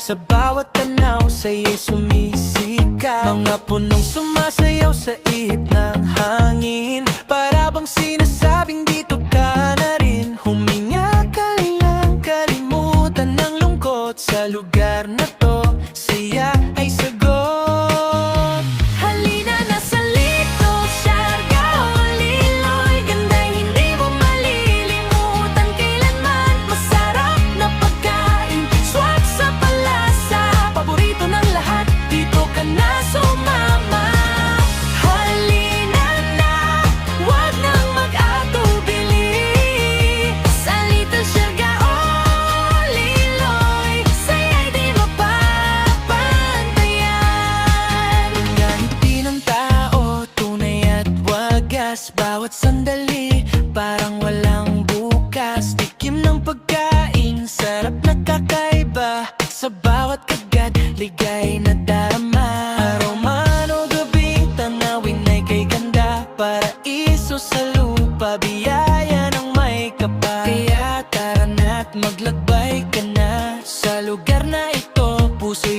Sa bawat tanaw sa'yo'y sumisika. Mga punong sumasayaw sa ihip ng hangin. Para bang sinasabing dito ka na rin. Huminga ka lang, kalimutan ng lungkot. Sa lugar na to, saya ay sagot. Halina na sa Little Siargao, Liloy. Ganda'y hindi mo malilimutan kailanman. Masarap na pagkain, swak sa palasa. Paborito ng lahat, dito ka na sumama. Halina na, wag nang mag-atubili. Sa Little Siargao, Liloy, saya'y di mapapantayan. Ngiti ng tao, tunay at wagas. Bawat sandali, parang walang bukas. Tikim ng pagkain, sarap na kakaiba. Sa bawat kagat, ligay na darama. Aroma o gabing tanawin ay kay ganda. Paraiso sa lupa, biyaya ng may kapal. Kaya tara na't maglakbay ka na. Sa lugar na ito, puso'y